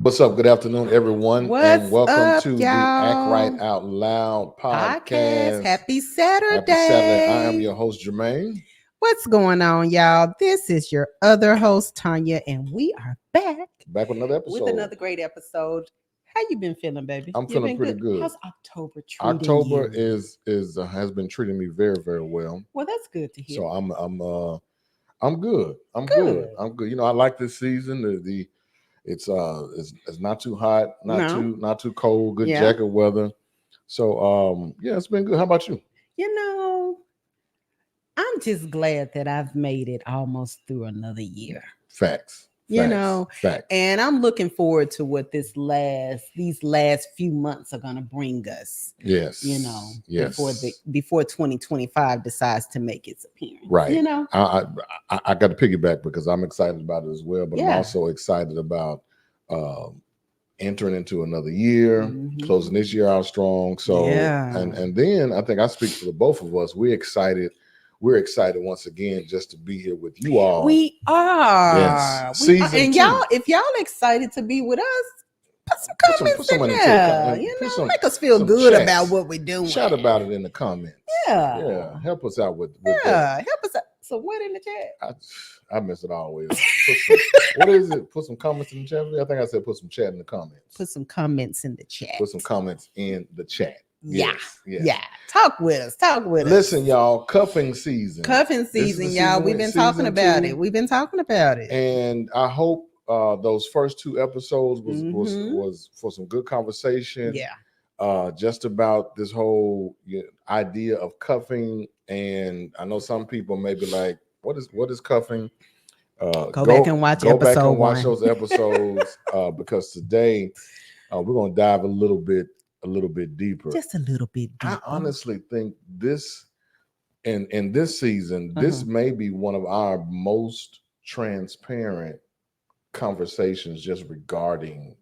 What's up? Good afternoon, everyone, and What's welcome up, to the Act Right y'all? Out Loud Podcast. podcast. Happy Happy Saturday. I am Saturday. your host, Jermaine. What's going on, y'all? This is your other host, Tanya, and we are back Back with another with episode. another great episode. How you been feeling, baby? I'm You feeling been pretty good. How's October treating October you? is has been treating me very, very well. Well, that's good to hear. So I'm good. I'm good. Good. I'm good. You know, I like this season. It's not too hot, No. not too cold. Good Yeah. jacket weather. So yeah, it's been good. How about you? You know, I'm just glad that I've made it almost through another year. Facts. You Facts. know, Facts. and I'm looking forward to what these last few months are going to bring us. Yes. You know, yes. before 2025 decides to make its appearance. Right. You know, I got to piggyback because I'm excited about it as well, but I'm Yeah. also excited about entering into another year, Mhm. closing this year out strong. So Yeah. and then I think I speak for the both of us. We're excited. We're excited once again just to be here with you all. We are. Yes. We are. Season And 2. y'all, if y'all excited to be with us, put some comments put some in in the there. chat. You Put know, some- make us feel some good chats. about what we're doing. Shout about it in the comments. Yeah. Yeah. Help us out with that. Yeah. Help us out. So what in the chat? I mess it always. What is it? Put some comments in the chat. I think I said put some chat in the comments. Put some comments in the chat. Put some comments in the chat. Yeah. Yes. Yeah. Talk with us. Talk with us. Listen, y'all, cuffing season. Cuffing This is season, the y'all. season We've with been talking season about 2. it. We've been talking about it. And I hope those first 2 episodes Mhm. was for some good conversation. Yeah. Just about this whole idea of cuffing. And I know some people may be like, what is cuffing? Go back and watch back episode and watch 1. those episodes because today we're gonna dive a little bit deeper. Just a little bit deeper. I honestly think this in this season, this may be one of our most transparent conversations just regarding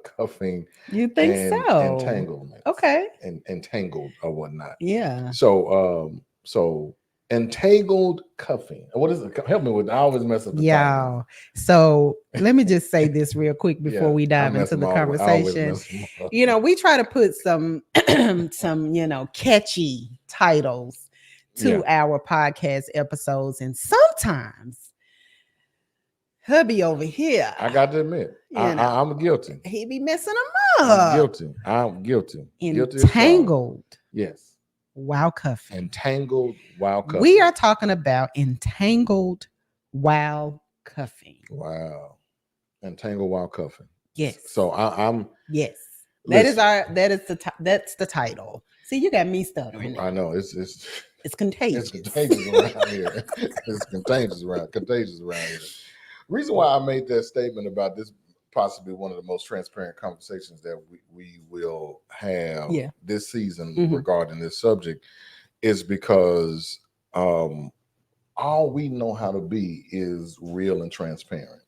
cuffing. You think and so? Entanglements. Okay. And entangled or whatnot. Yeah. So entangled cuffing. What is it? Help me with. I always mess up the title. Y'all. So let me just say this real quick before Yeah, we I dive mess into the them always- I always conversation. mess them up. You know, we try to put some catchy titles to our podcast episodes, and sometimes hubby over here, I got to admit, I'm guilty. he be messing them up. I'm guilty. Guilty as Entangled. Yes. While cuffing. Entangled while cuffing. We are talking about entangled while cuffing. Wow. Entangled while cuffing. Yes. So I'm. Yes. Listen. That's the title. See, you got me stuttering. I know it's contagious. It's contagious around here. It's contagious around here. Reason why I made that statement about this possibly one of the most transparent conversations that we will have this season regarding this subject is because all we know how to be is real and transparent.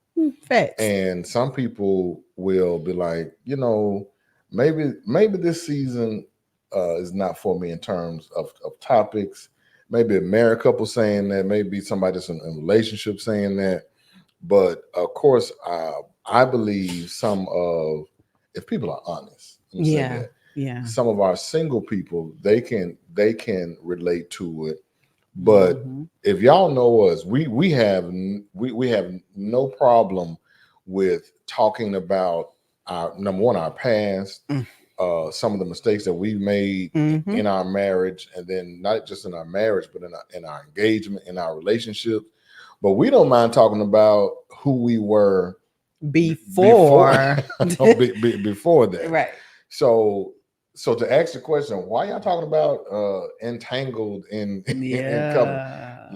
Facts. And some people will be like, maybe this season is not for me in terms of topics. Maybe a married couple saying that, maybe somebody that's in a relationship saying that. But of course, I believe if people are honest, some of our single people, they can relate to it. But if y'all know us, we have no problem with talking about our past, some of the mistakes that we made in our marriage, and then not just in our marriage, but in our engagement, in our relationship. But we don't mind talking about who we were before that. Right. So to ask the question, why y'all talking about entangled in cover?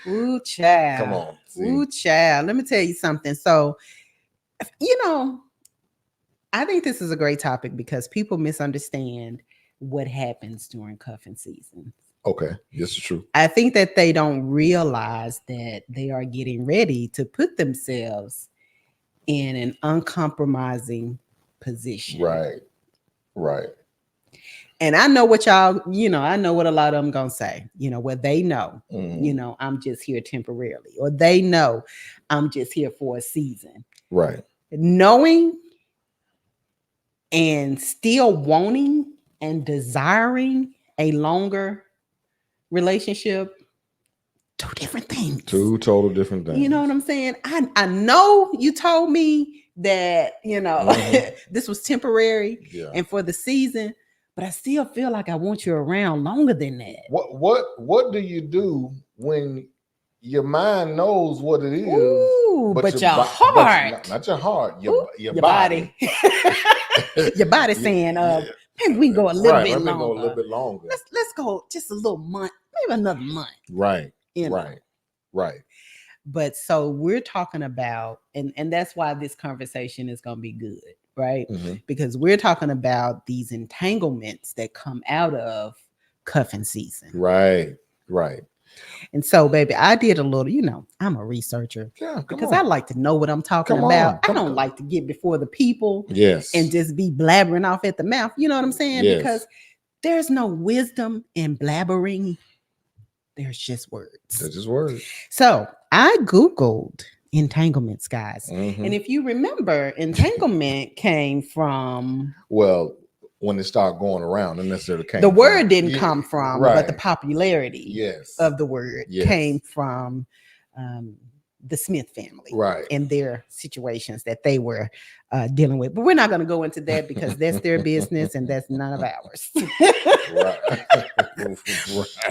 Ooh, child. Come on. See. Ooh, child. Let me tell you something. So, I think this is a great topic because people misunderstand what happens during cuffing season. Okay, this is true. I think that they don't realize that they are getting ready to put themselves in an uncompromising position. Right. And I know what y'all, I know what a lot of them gonna say, where they know, I'm just here temporarily, or they know I'm just here for a season. Right. knowing and still wanting and desiring a longer relationship, two different things. Two total different things. You know what I'm saying? I know you told me that, this was temporary and for the season, but I still feel like I want you around longer than that. What do you do when your mind knows what it is? Ooh, but your heart, not your heart, your body. Your body saying, maybe we can go a little bit longer. Go a little bit longer. Let's go just a little month, maybe another month. Right. Right. But so we're talking about, and that's why this conversation is going to be good, right? Because we're talking about these entanglements that come out of cuffing season. Right. And so, baby, I did a little, I'm a researcher. Yeah, because I like to know what I'm talking about. I don't like to get before the people and just be blabbering off at the mouth. You know what I'm saying? Yes. Because there's no wisdom in blabbering. There's just words. So I Googled entanglements, guys. And if you remember, entanglement came from... Well, when it started going around, and necessarily came the word didn't come from, but the popularity of the word came from the Smith family, and their situations that they were dealing with. But we're not going to go into that because that's their business and that's none of ours.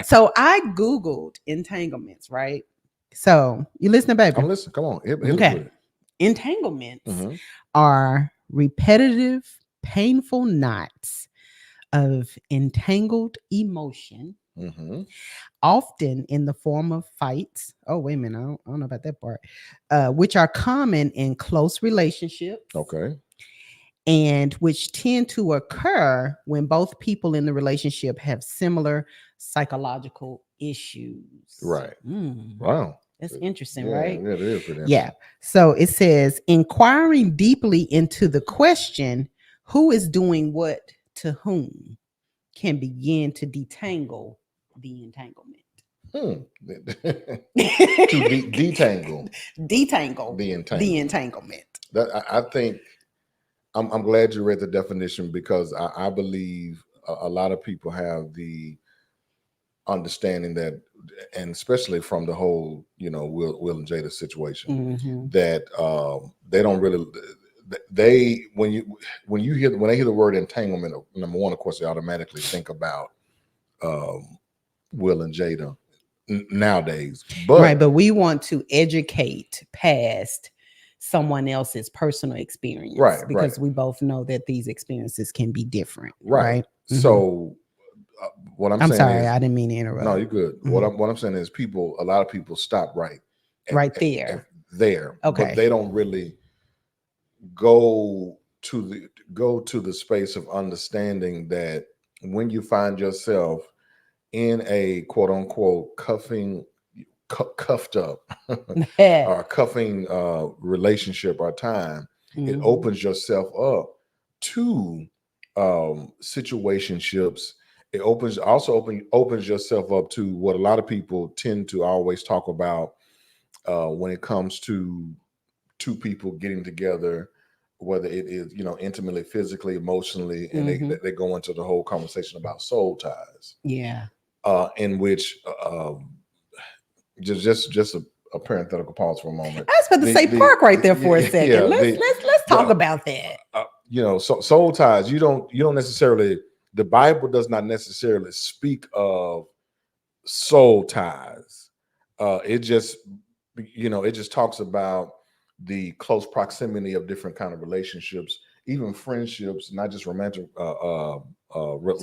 So I Googled entanglements, right? So you listening, baby? I'm listening. Come on. Okay. Entanglements are repetitive, painful knots of entangled emotion, often in the form of fights. Oh, wait a minute. I don't know about that part. Which are common in close relationships. Okay. And which tend to occur when both people in the relationship have similar psychological issues. Right. Wow. That's interesting, right? Yeah, it is pretty interesting. Yeah. So it says, inquiring deeply into the question, who is doing what to whom, can begin to detangle the entanglement. To detangle the entanglement. That I think I'm glad you read the definition, because I believe a lot of people have the understanding that, and especially from the whole Will and Jada situation, that they don't really, when they hear the word entanglement, number one, of course, they automatically think about Will and Jada nowadays, but we want to educate past someone else's personal experience, because we both know that these experiences can be different, right? So what I'm saying sorry, is, I didn't mean to interrupt. No, you're good. What I'm saying is, a lot of people stop right there, okay, but they don't really go to the space of understanding that when you find yourself in a quote unquote cuffed up or cuffing relationship or time, it opens yourself up to situationships. It opens yourself up to what a lot of people tend to always talk about when it comes to two people getting together, whether it is intimately, physically, emotionally, and they go into the whole conversation about soul ties. In which just a parenthetical pause for a moment. I was about to say park right there for a second. Yeah, let's talk about that. Soul ties. You don't necessarily. The Bible does not necessarily speak of soul ties. It just talks about the close proximity of different kind of relationships, even friendships, not just romantic so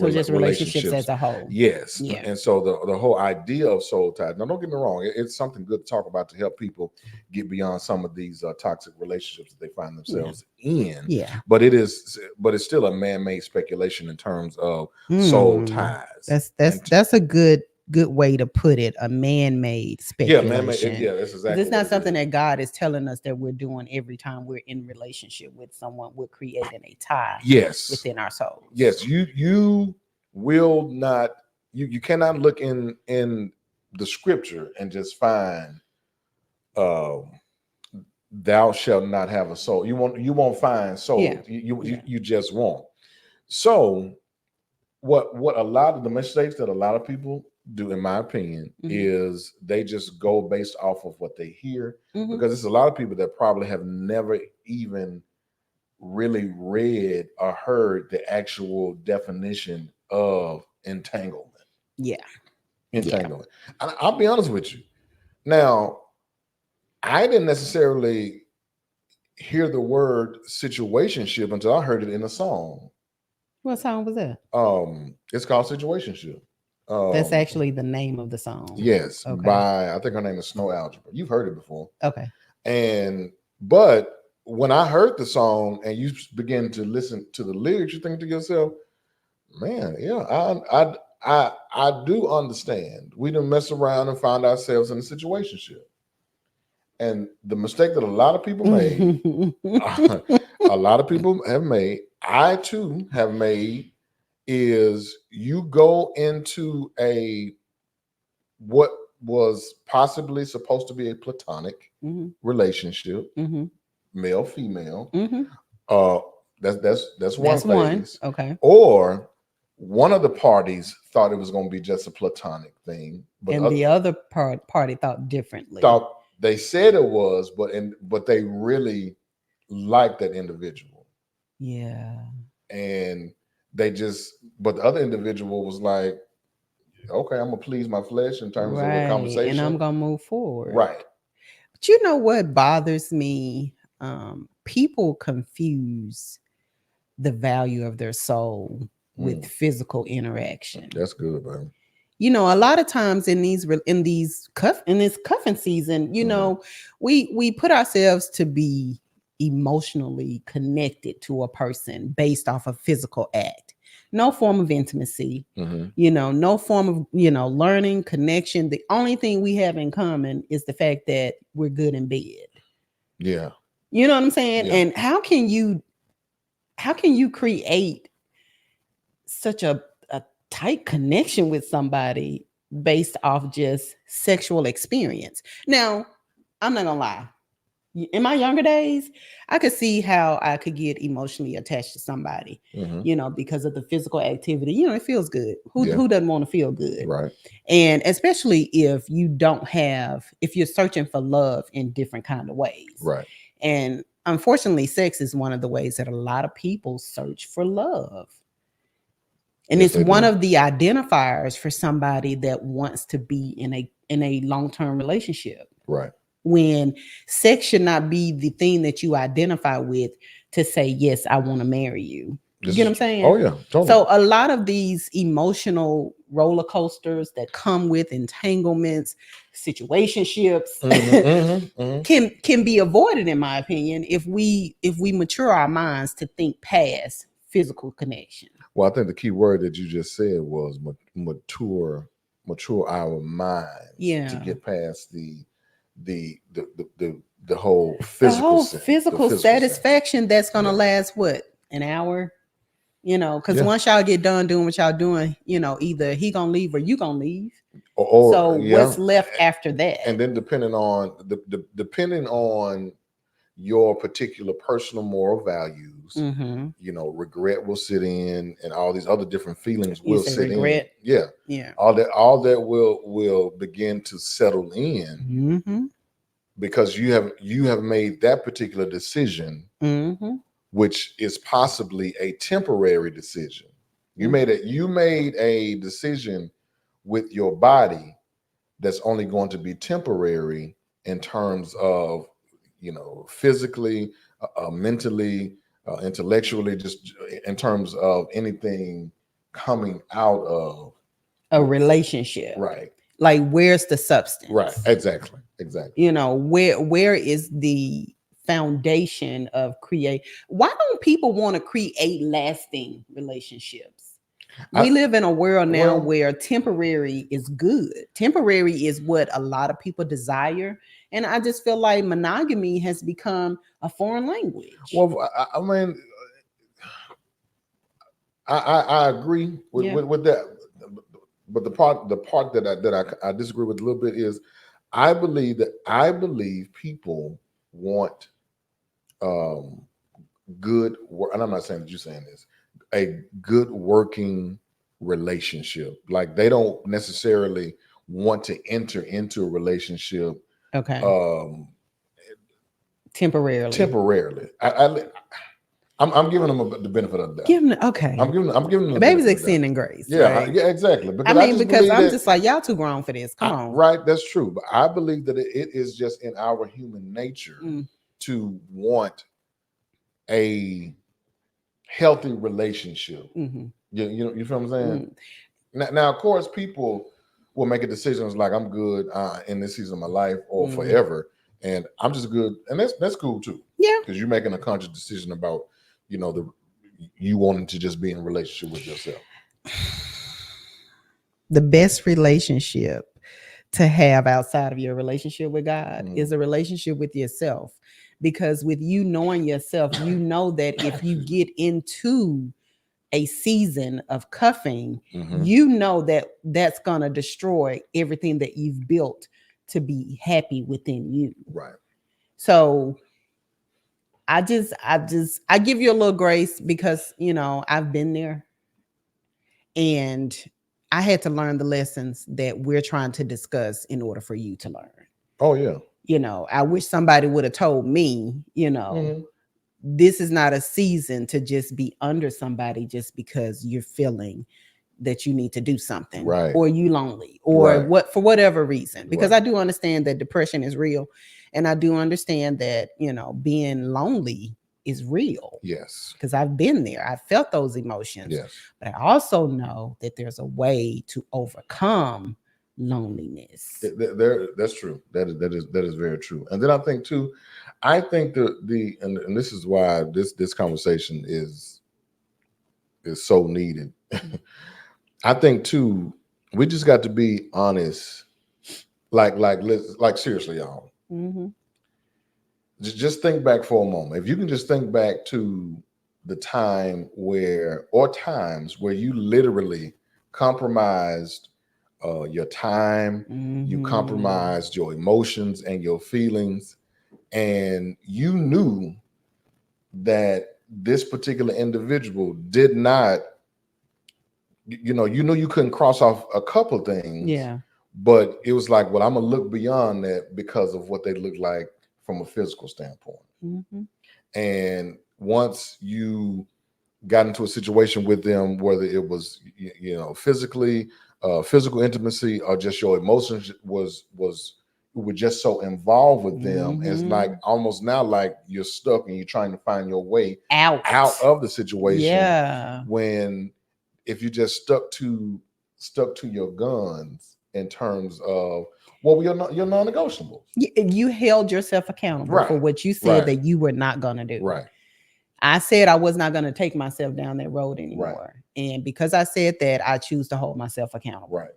just relationships as a whole. Yes. Yeah. And so the whole idea of soul ties, now don't get me wrong, it's something good to talk about to help people get beyond some of these toxic relationships that they find themselves in. Yeah. But it's still a man-made speculation in terms of soul ties. That's a good way to put it. A man-made speculation. Yeah, man-made. Yeah, that's exactly. It's not something that God is telling us that we're doing every time we're in relationship with someone. We're creating a tie. Yes. Within our souls. Yes, you will not. You cannot look in the scripture and just find thou shalt not have a soul. You won't find Yeah. soul. Yeah. You just won't. So what a lot of the mistakes that a lot of people do, in my opinion, Mm-hmm. is they just go based off of what they hear, Mm-hmm. because it's a lot of people that probably have never even really read or heard the actual definition of entanglement. Yeah. Yeah. Entanglement. And I'll be honest with you. Now, I didn't necessarily hear the word situationship until I heard it in a song. What song was that? It's called Situationship. That's Um, actually the name of the song. yes, Okay. by I think her name is Snow Algebra. You've heard it before. Okay. And but when I heard the song and you begin to listen to the lyrics, you think to yourself, man, yeah, I do understand. We done mess around and find ourselves in a situationship. And the mistake that a lot of people made, a lot of people have made, I too have made, is you go into a what was possibly supposed to be a platonic Mhm. relationship, Mhm. male female. Mhm. Uh, that's one That's one. phase. Okay. Or one of the parties thought it was going to be just a platonic thing, but And the other party thought differently. thought they said it was, but they really liked that individual, Yeah. and they just, but the other individual was like, okay, I'm gonna please my flesh in terms of a Right. And I'm conversation, gonna move forward. right? But you know what bothers me? People confuse the value of their soul with Mm, physical interaction. that's good, man. A lot of times in this cuffing season, Mm, we put ourselves to be emotionally connected to a person based off of physical act. No form of intimacy, mm-hmm. no form of, learning, connection. The only thing we have in common is the fact that we're good in bed. Yeah, You know what I'm saying? yeah. And how can you create such a tight connection with somebody based off just sexual experience? Now, I'm not gonna lie. In my younger days, I could see how I could get emotionally attached to somebody, Mm-hmm. because of the physical activity. It feels good. Who Yeah, who doesn't want to feel good? right. And especially if you're searching for love in different kind of ways. Right. And unfortunately, sex is one of the ways that a lot of people search for love. And Yes, it's they one do. of the identifiers for somebody that wants to be in a long-term relationship. Right. When sex should not be the thing that you identify with to say, yes, I want to marry you. You This get what is. I'm saying? Oh yeah, totally. So a lot of these emotional roller coasters that come with entanglements, situationships, Mm-hmm, mm-hmm, mm-hmm. can be avoided, in my opinion, if we mature our minds to think past physical connection. Well, I think the key word that you just said was mature our minds to Yeah. get past the whole The physical whole sense, the physical physical sense. satisfaction that's gonna Yeah, last what, an hour? Because yeah. once y'all get done doing what y'all doing, either he gonna leave or you gonna leave. So Yeah, what's left after that? and then depending on your particular personal moral values, Mm-hmm. regret will sit in, and all these other different feelings You will say sit in. regret? Yeah, Yeah. all that will begin to settle in, Mm-hmm. because you have made that particular decision, Mm-hmm. which is possibly a temporary decision. Mm-hmm. You made a decision with your body that's only going to be temporary, in terms of, physically, mentally, intellectually, just in terms of anything coming out of. A relationship. Right, Like, where's the right, substance? exactly. Where is the foundation of create? Why don't people want to create lasting relationships? I We live in a world now well, where temporary is good. Temporary is what a lot of people desire. And I just feel like monogamy has become a foreign language. I mean, I agree with, Yeah. with that, but the part that I disagree with a little bit is, I believe people want um, good work, and I'm not saying that you're saying this, a good working relationship. Like they don't necessarily want to enter into a relationship Okay. um, Temporarily. temporarily. I'm giving them the benefit of the doubt. Give them okay. I'm giving them the Baby's benefit of the doubt. extending grace, Yeah, right? yeah, exactly. I Because I mean, just because believe I'm that. just like, y'all too grown for this. Come on. Right, that's true. But I believe that it is just in our human nature Mm. to want a healthy relationship. Mm-hmm. You feel what I'm saying? Mm. Now, of course, people will make a decisions like I'm good in this season of my life or Mm. forever, and I'm just good, and that's cool too. Yeah. Because you're making a conscious decision about the you wanting to just be in a relationship with yourself. The best relationship to have outside of your relationship with God is a relationship with yourself. Because with you knowing yourself, you know that if you get into a season of cuffing, you know that that's going to destroy everything that you've built to be happy within you. Right. So I give you a little grace because, I've been there and I had to learn the lessons that we're trying to discuss in order for you to learn. Oh yeah. I wish somebody would have told me, this is not a season to just be under somebody just because you're feeling that you need to do something, right, or you lonely, or right, what, for whatever reason. Because right. I do understand that depression is real, and I do understand that being lonely is real. Yes. Because I've been there. I felt those emotions. Yes. But I also know that there's a way to overcome loneliness. That's true. That is very true. And then I think too, and this is why this conversation is so needed. I think too, we just got to be honest. Like seriously, y'all. Mm-hmm. Just think back for a moment. If you can just think back to the times where you literally compromised your time, you compromised your emotions and your feelings, and you knew that this particular individual did not, you knew you couldn't cross off a couple things. Yeah. But it was like, well, I'm gonna look beyond that because of what they look like from a physical standpoint. Mm-hmm. And once you got into a situation with them, whether it was physically, physical intimacy, or just your emotions you were just so involved with them. It's like almost now like you're stuck and you're trying to find your way out of the situation. Yeah. When if you just stuck to your guns in terms of your non-negotiables. You held yourself accountable for what you said that you were not going to do. Right. I said I was not going to take myself down that road anymore. Right. And because I said that, I choose to hold myself accountable. Right.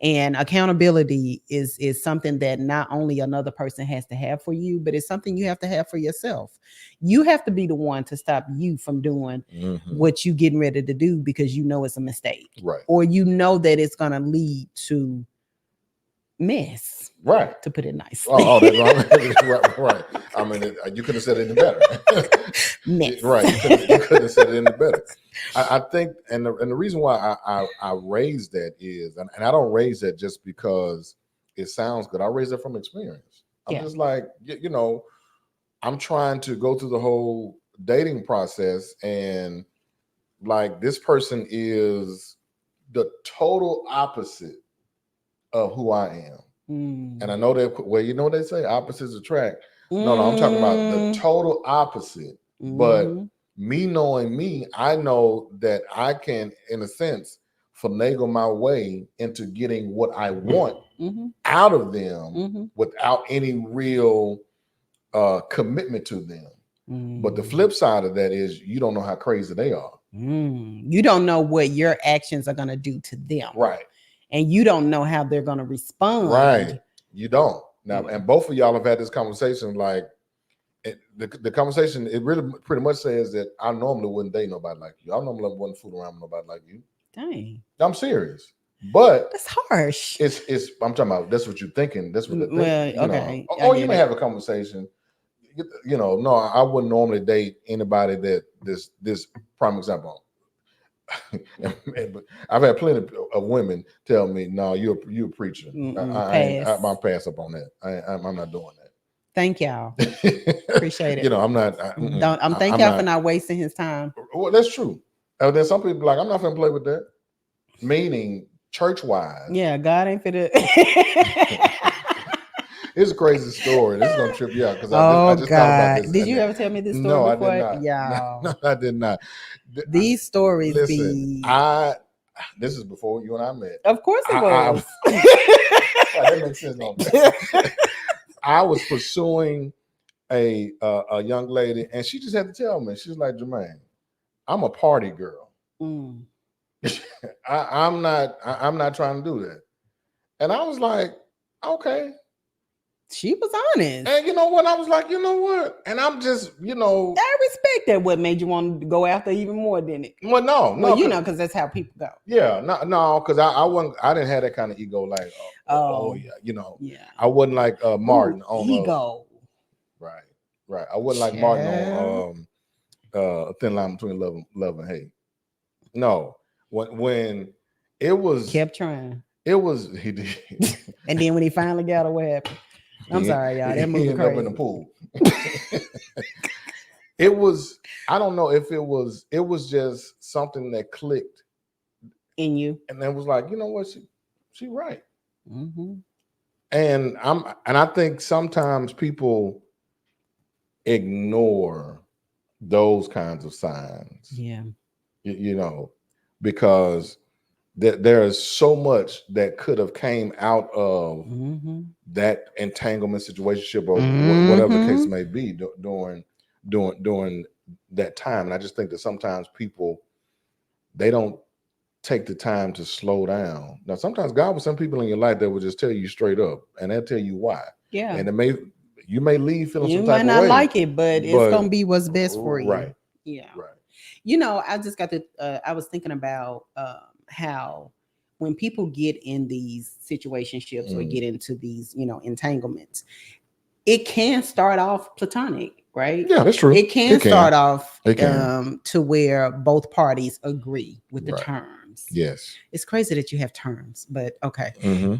And accountability is something that not only another person has to have for you, but it's something you have to have for yourself. You have to be the one to stop you from doing what you getting ready to do because you know it's a mistake. Right. Or you know that it's going to lead to mess. Right. To put it nicely. Oh, that's right. I mean, you could have said it any better. Mess. Right. You couldn't have said it any better. I think, and the reason why I raise that is, and I don't raise that just because it sounds good. I raise that from experience. I'm just like, I'm trying to go through the whole dating process, and like this person is the total opposite of who I am. And I know that, well, you know what they say, opposites attract. No, I'm talking about the total opposite. But me knowing me, I know that I can, in a sense, finagle my way into getting what I want out of them without any real commitment to them. But the flip side of that is you don't know how crazy they are. You don't know what your actions are going to do to them. Right. And you don't know how they're going to respond. Right. You don't. Now, and both of y'all have had this conversation, like the conversation, it really pretty much says that I normally wouldn't date nobody like you. I normally wouldn't fool around with nobody like you. Dang. I'm serious. But that's harsh. It's I'm talking about that's what you're thinking. That's what they're thinking. Well, okay. Or you may have a conversation. no, I wouldn't normally date anybody that this prime example. But I've had plenty of women tell me, "No, you're a preacher. I'm pass up on that. I'm not doing that." Thank y'all. Appreciate it. I'm not. Thank y'all for not wasting his time. Well, that's true. Then some people like, I'm not gonna play with that. Meaning, church wise. Yeah, God ain't fit it. It's a crazy story. This is gonna trip you out because I just thought about this. Did you ever tell me this story no, before? I did not. Yeah, no, I did not. These stories. Listen, this is before you and I met. Of course it was. That makes sense. I was pursuing a young lady, and she just had to tell me. She's like, Jermaine, I'm a party girl. I'm not trying to do that. And I was like, okay. She was honest. And you know what? I was like, you know what? And I'm just, I respect that. What made you want to go after even more, didn't it? Well, no. Because that's how people go. Yeah, no, because I didn't have that kind of ego. Like, yeah, I wasn't like Martin on ego. Right. I wasn't like Martin on A Thin Line Between Love and Hate. No, when it was kept trying. It was he did, and then when he finally got what happened? I'm sorry, y'all. That movie crazy. Up in the pool. It was. I don't know if it was. It was just something that clicked in you, and then was like, you know what, she right. And I think sometimes people ignore those kinds of signs. Yeah, because there is so much that could have came out of that entanglement situation or whatever the case may be during that time. And I just think that sometimes people, they don't take the time to slow down. Now, sometimes God will send people in your life that will just tell you straight up, and they'll tell you why. Yeah. And you may leave feeling some type of way. You might not like it, but it's going to be what's best for you. Right. Yeah. Right. I just got to, I was thinking about how when people get in these situationships or get into these, entanglements, it can start off platonic, right? Yeah, that's true. It can start off to where both parties agree with the terms. Yes. It's crazy that you have terms, but okay.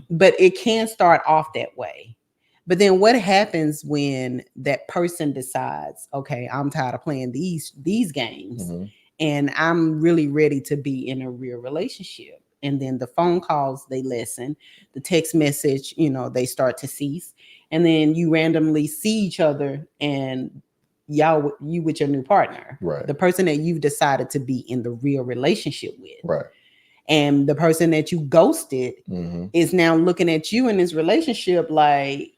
But it can start off that way. But then what happens when that person decides, okay, I'm tired of playing these games and I'm really ready to be in a real relationship. And then the phone calls, they lessen, the text message, they start to cease. And then you randomly see each other and you with your new partner, right? The person that you've decided to be in the real relationship with, right? And the person that you ghosted is now looking at you in this relationship like,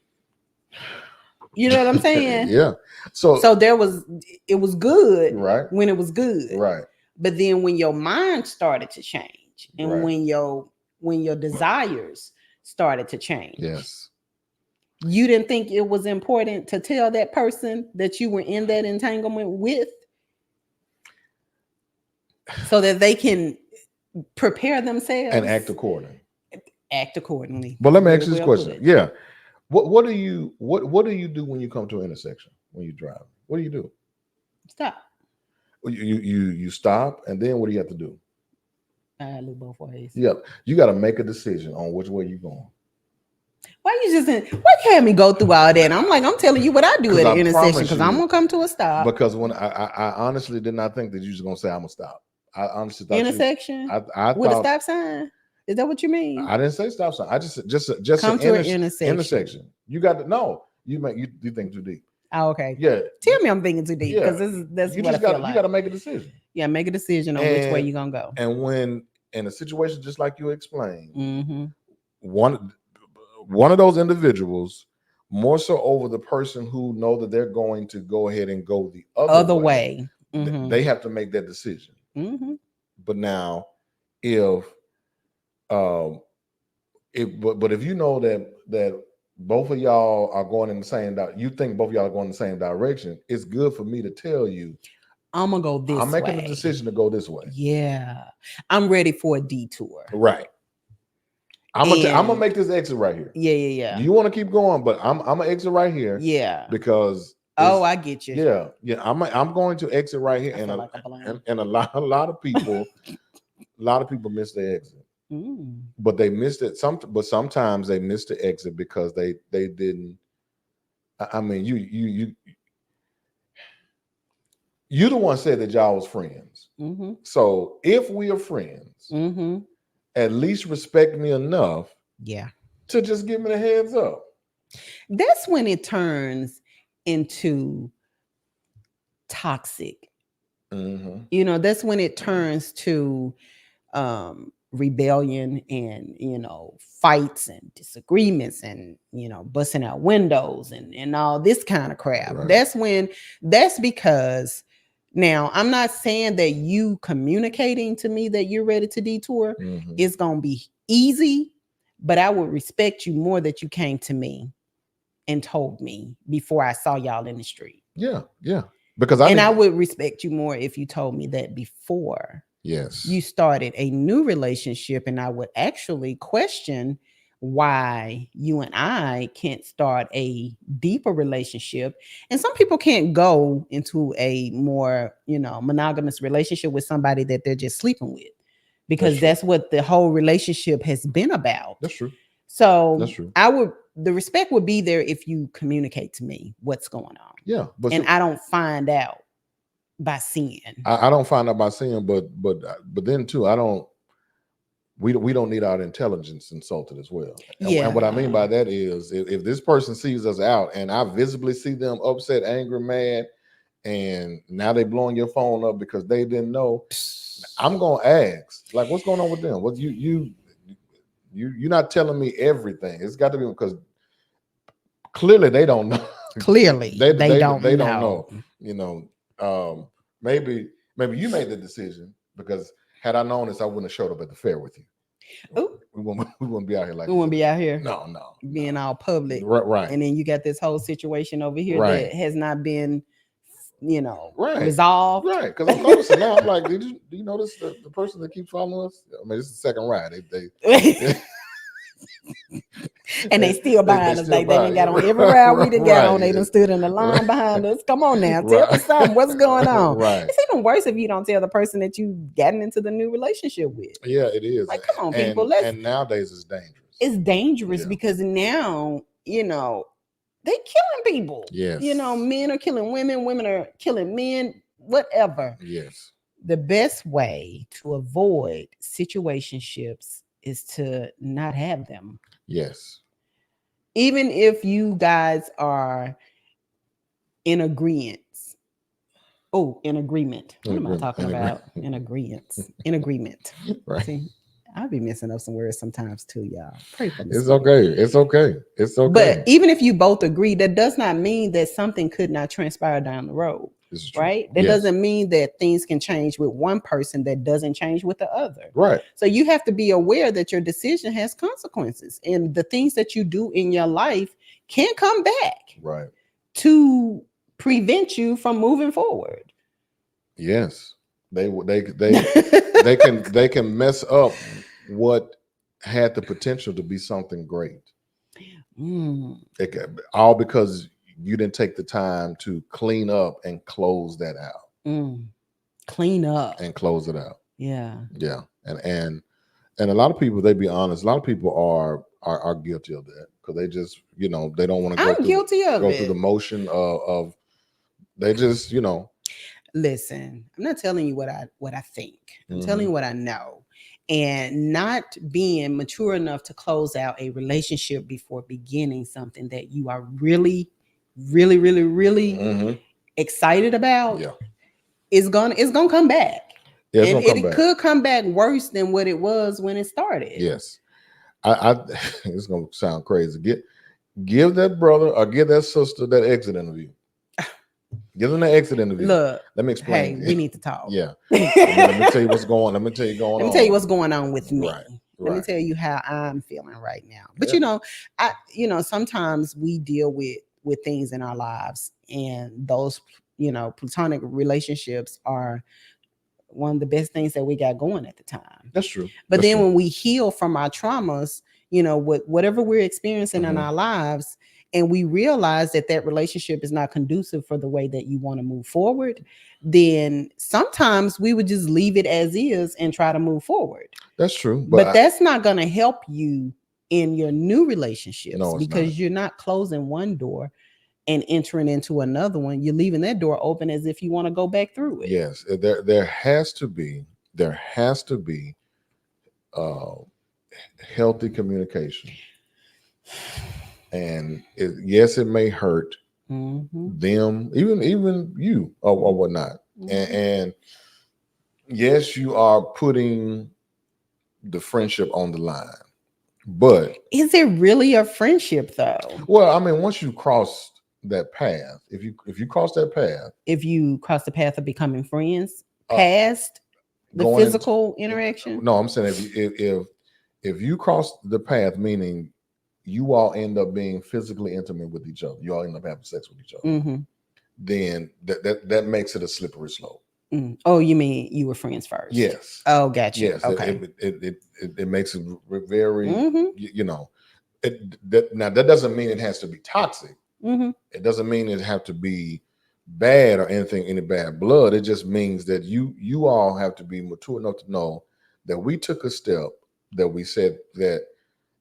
you know what I'm saying? Yeah. So it was good, right? When it was good, right? But then when your mind started to change, and when your desires started to change, yes, you didn't think it was important to tell that person that you were in that entanglement with, so that they can prepare themselves and act accordingly. But let me ask you this question. Yeah. What do you do when you come to an intersection when you drive? What do you do? Stop. You stop, and then what do you have to do? I look both ways. Yep. You got to make a decision on which way you're going. Why you had me go through all that? And I'm telling you what I do at an intersection, because I'm gonna come to a stop. Because when I honestly did not think that you was gonna say I'm gonna stop. I honestly thought intersection. I with a stop sign. Is that what you mean? I didn't say stop sign. I just come to an intersection. You got to know. You think too deep. Oh, okay. Yeah. Tell me I'm thinking too deep, because that's what I feel like. You got to make a decision. Yeah, make a decision on which way you're gonna go. And when in a situation just like you explained, one of those individuals, more so over the person who know that they're going to go ahead and go the other way. They have to make that decision. But now, if you know that both of y'all are going in the same you think both of y'all are going in the same direction, it's good for me to tell you, I'm gonna go this way. I'm making a decision to go this way. Yeah, I'm ready for a detour. Right. I'm gonna make this exit right here. Yeah. You want to keep going, but I'm gonna exit right here. Yeah. Because Oh, I get you. Yeah. I'm going to exit right here, I feel like a balloon. and a lot of people, miss the exit, Mm. but they missed it. But sometimes they missed the exit because they didn't. I mean, you the one said that y'all was friends. Mm-hmm. So if we are friends, Mm-hmm. at least respect me enough, Yeah. to just give me the heads up. That's when it turns into toxic. Mm-hmm. That's when it turns to rebellion and fights and disagreements and busting out windows and all this kind of crap. Right. That's because now I'm not saying that you communicating to me that you're ready to detour is gonna be easy, but I would respect you more that you came to me and told me before I saw y'all in the street. Yeah, because I would respect you more if you told me that before you started a new relationship, and I would actually question why you and I can't start a deeper relationship. And some people can't go into a more, monogamous relationship with somebody that they're just sleeping with, because that's what the whole relationship has been about. That's true. So That's true. the respect would be there if you communicate to me what's going on. Yeah, but I don't find out by seeing. I don't find out by seeing, but then too, I don't. We don't need our intelligence insulted as well. And what I mean by that is, if this person sees us out and I visibly see them upset, angry, mad, and now they blowing your phone up because they didn't know, I'm gonna ask, like, what's going on with them? What you're not telling me everything. It's got to be because clearly they don't know. Clearly they don't know. Maybe you made the decision, because had I known this, I wouldn't have showed up at the fair with you. Ooh. We wouldn't be out here like we wouldn't be out here. No, being all public. Right. And then you got this whole situation over here Right. that has not been, right. resolved. Right. Because I'm noticing now. I'm like, do you notice the person that keeps following us? I mean, it's the second ride. They and they still behind us. They done got on every ride we done got on. They done stood in the line behind us. Come on now, tell me something. What's going on? Right. It's even worse if you don't tell the person that you've gotten into the new relationship with. Yeah, it is. Like, come on, people. And nowadays it's dangerous. It's dangerous because now, they killing people. Yes. Men are killing women. Women are killing men. Whatever. Yes. The best way to avoid situationships is to not have them. Yes. Even if you guys are in agreement. Oh, in agreement. What am I talking about? In agreement. In agreement. Right. See, I'll be messing up some words sometimes too, y'all. Pray for me. It's okay. It's okay. It's okay. But even if you both agree, that does not mean that something could not transpire down the road. Right? That doesn't mean that things can change with one person that doesn't change with the other. Right. So you have to be aware that your decision has consequences, and the things that you do in your life can come back. Right. To prevent you from moving forward. Yes. They can mess up what had the potential to be something great. All because you didn't take the time to clean up and close that out. Clean up and close it out. Yeah. And a lot of people, they be honest, a lot of people are guilty of that, because they just, they don't want to go through the motion of they just, Listen, I'm not telling you what I think. I'm telling you what I know. And not being mature enough to close out a relationship before beginning something that you are really, really, really, really excited about, is gonna come back. Yeah, and it could come back worse than what it was when it started. Yes. I it's gonna sound crazy. Give that brother or give that sister that exit interview. Give them the exit interview. Look, let me explain. Hey, we need to talk. Yeah. Let me tell you what's going on. Let me tell you what's going on with me. Right. Let me tell you how I'm feeling right now. But sometimes we deal with things in our lives, and those platonic relationships are one of the best things that we got going at the time. That's true. But when we heal from our traumas, with whatever we're experiencing in our lives, and we realize that that relationship is not conducive for the way that you want to move forward, then sometimes we would just leave it as is and try to move forward. That's true, But that's not going to help you in your new relationships, No, it's because not. you're not closing one door and entering into another one. You're leaving that door open as if you want to go back through it. Yes, there has to be uh, healthy communication, and yes, it may hurt them, even you or whatnot, and yes, you are putting the friendship on the line. But is it really a friendship though? Well, I mean, once you cross that path, if you cross that path, If you cross the path of becoming friends, past the going physical interaction. No, I'm saying if you cross the path, meaning you all end up being physically intimate with each other, you all end up having sex with each other, then that makes it a slippery slope. Oh, you mean you were friends first? Yes. Oh, gotcha. Yes. Okay. It makes it very, you know, now that doesn't mean it has to be toxic. It doesn't mean it have to be bad or any bad blood. It just means that you all have to be mature enough to know that we took a step, that we said that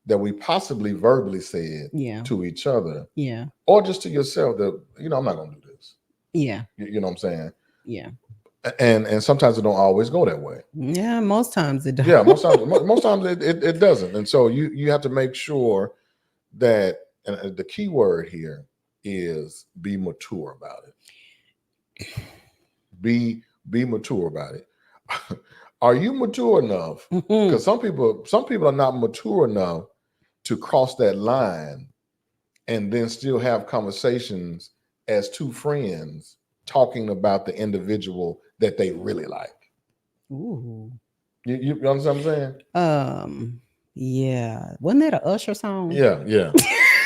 we possibly verbally said to each other, or just to yourself, that I'm not gonna do this. You know what I'm saying? And sometimes it don't always go that way. Yeah, most times it does. Yeah, most times it doesn't. And so you have to make sure that, and the key word here is be mature about it. Be mature about it. Are you mature enough? Because some people are not mature enough to cross that line and then still have conversations as two friends talking about the individual that they really like. Ooh. You understand what I'm saying? Yeah. Wasn't that a Usher song? Yeah.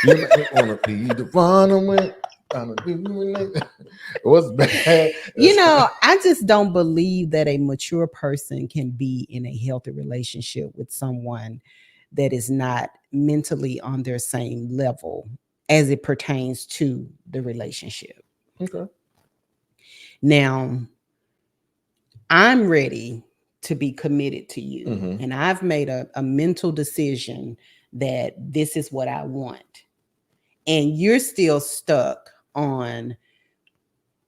You wanna be the one with. What's bad? I just don't believe that a mature person can be in a healthy relationship with someone that is not mentally on their same level as it pertains to the relationship. Okay. Now, I'm ready to be committed to you, and I've made a mental decision that this is what I want. And you're still stuck on,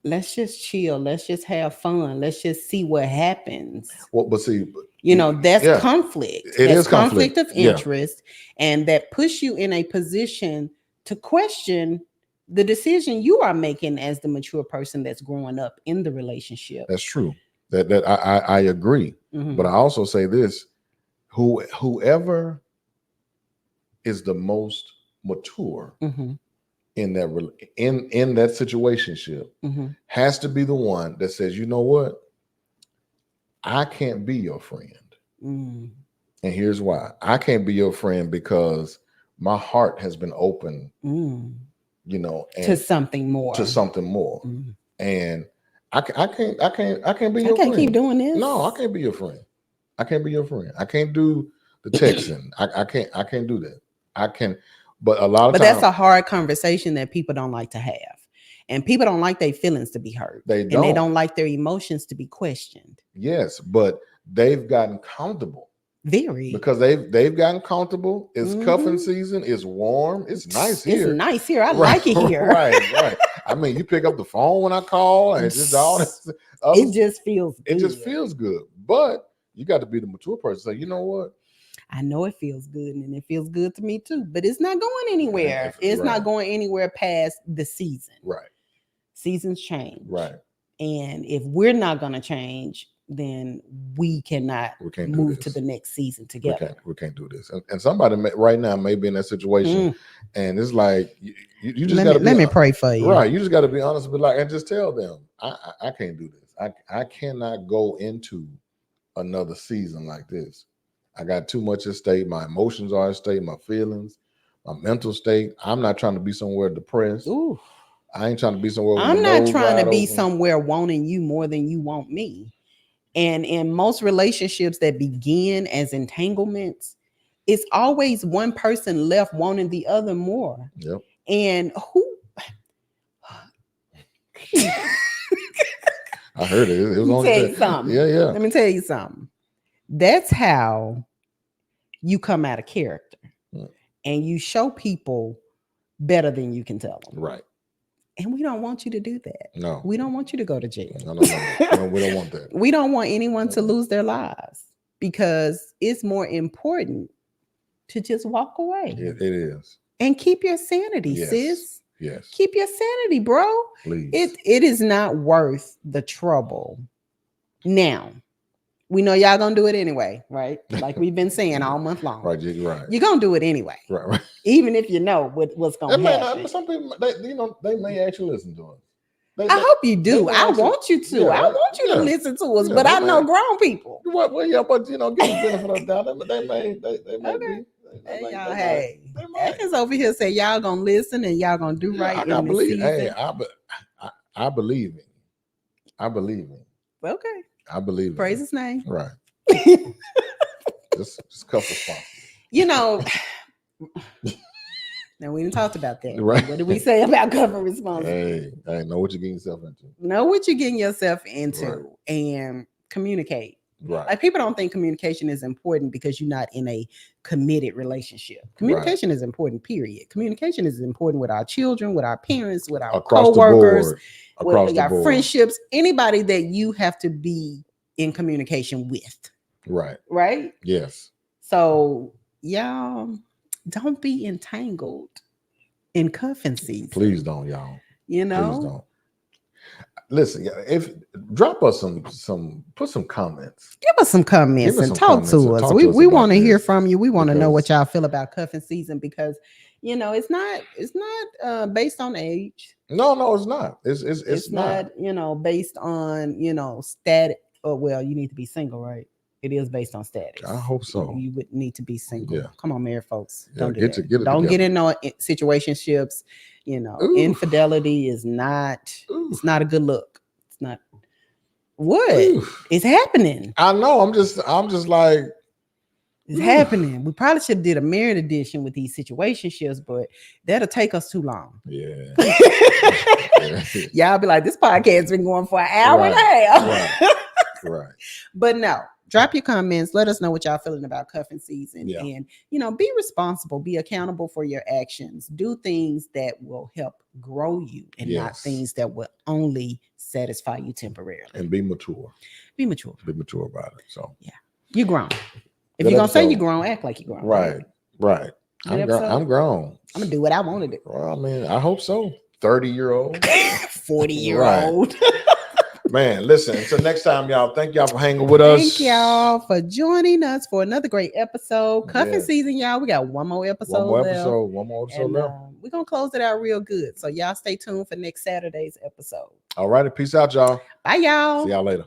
let's just chill, let's just have fun, let's just see what happens. Well, but see, that's conflict. It that's is conflict of interest, and that puts you in a position to question the decision you are making as the mature person that's growing up in the relationship. That's true. That I agree. But I also say this: whoever is the most mature in that situationship has to be the one that says, you know what, I can't be your friend. And here's why. I can't be your friend because my heart has been open, to something more. And I can't be your friend. I can't keep doing this. No, I can't be your friend. I can't be your friend. I can't do the texting. I can't do that. I can, but a lot of times, that's a hard conversation that people don't like to have. And people don't like their feelings to be hurt. They don't. And they don't like their emotions to be questioned. Yes, but they've gotten comfortable. Very. Because they've gotten comfortable. It's cuffing season. It's warm. It's nice here. It's nice here. I like it here. Right. I mean, you pick up the phone when I call, and it's just all this. It just feels good. It just feels good. But you got to be the mature person. Say, you know what? I know it feels good, and it feels good to me too. But it's not going anywhere. It's not going anywhere past the season. Right. Seasons change. Right. And if we're not going to change, then we can't move to the next season together. We can't do this. And somebody right now may be in that situation, and it's like you just got to let me pray for you. Right, you just got to be honest, and just tell them, I can't do this. I cannot go into another season like this. I got too much at stake. My emotions are at stake. My feelings, my mental state. I'm not trying to be somewhere depressed. Ooh. I ain't trying to be somewhere. I'm not trying to be somewhere wanting you more than you want me. And in most relationships that begin as entanglements, it's always one person left wanting the other more. Yep. And who I heard it. It was Let on me tell you something. Yeah, yeah. Let me tell you something. That's how you come out of character. And you show people better than you can tell them. Right. And we don't want you to do that. No. We don't want you to go to jail. No, we don't want that. We don't want anyone to lose their lives because it's more important to just walk away. It is. And keep your sanity, sis. Yes. Keep your sanity, bro. Please. It is not worth the trouble. Now, we know y'all gonna do it anyway, right? Like we've been saying all month long. Right, right. You're gonna do it anyway. Right. Even if you know what's gonna happen. Some people, they may actually listen to us. I hope you do. I want you to. I want you to listen to us, but I know grown people. Well, yeah, but give the benefit of the doubt. They may be. Hey, Atkins over here say y'all gonna listen and y'all gonna do right in this season. Hey, I believe in. I believe in. Okay. I believe. Praise his name. Right. just cuff responsible. Now we didn't talk about that. Right. What did we say about cover responsibility? Hey, know what you're getting yourself into. Know what you're getting yourself into and communicate. Right. Like people don't think communication is important because you're not in a committed relationship. Communication is important, period. Communication is important with our children, with our parents, with our coworkers, with our friendships, anybody that you have to be in communication with. Right. Right? Yes. So y'all don't be entangled in cuffing season. Please don't, y'all. Please don't. Listen, if drop us put some comments. Give us some comments and talk to us. We want to hear from you. We want to know what y'all feel about cuffing season because it's not based on age. No, it's not. It's not based on status. Oh well, you need to be single, right? It is based on status. I hope so. You would need to be single. Yeah. Come on, married folks. Don't Don't together. get in no situationships. Infidelity is not. Oof. It's not a good look. It's not. What is happening? I know. I'm just like it's happening. We probably should have did a married edition with these situationships, but that'll take us too long. Yeah. Y'all be like, this podcast been going for an hour and a half. Right. But no, drop your comments. Let us know what y'all feeling about cuffing season. Yeah. And, be responsible, be accountable for your actions. Do things that will help grow you and not things that will only satisfy you temporarily. And be mature. Be mature. Be mature about it. So, yeah. You grown. If you're going to say you're grown, act like you're grown. Right. I'm grown. I'm going to do what I want to do. Well, I mean, I hope so. 30-year-old. 40-year-old. Man, listen, until next time, y'all. Thank y'all for hanging with us. Thank y'all for joining us for another great episode. Cuffing season, y'all. We got one more episode left. One more episode left. We're going to close it out real good. So y'all stay tuned for next Saturday's episode. All righty. Peace out, y'all. Bye, y'all. See y'all later.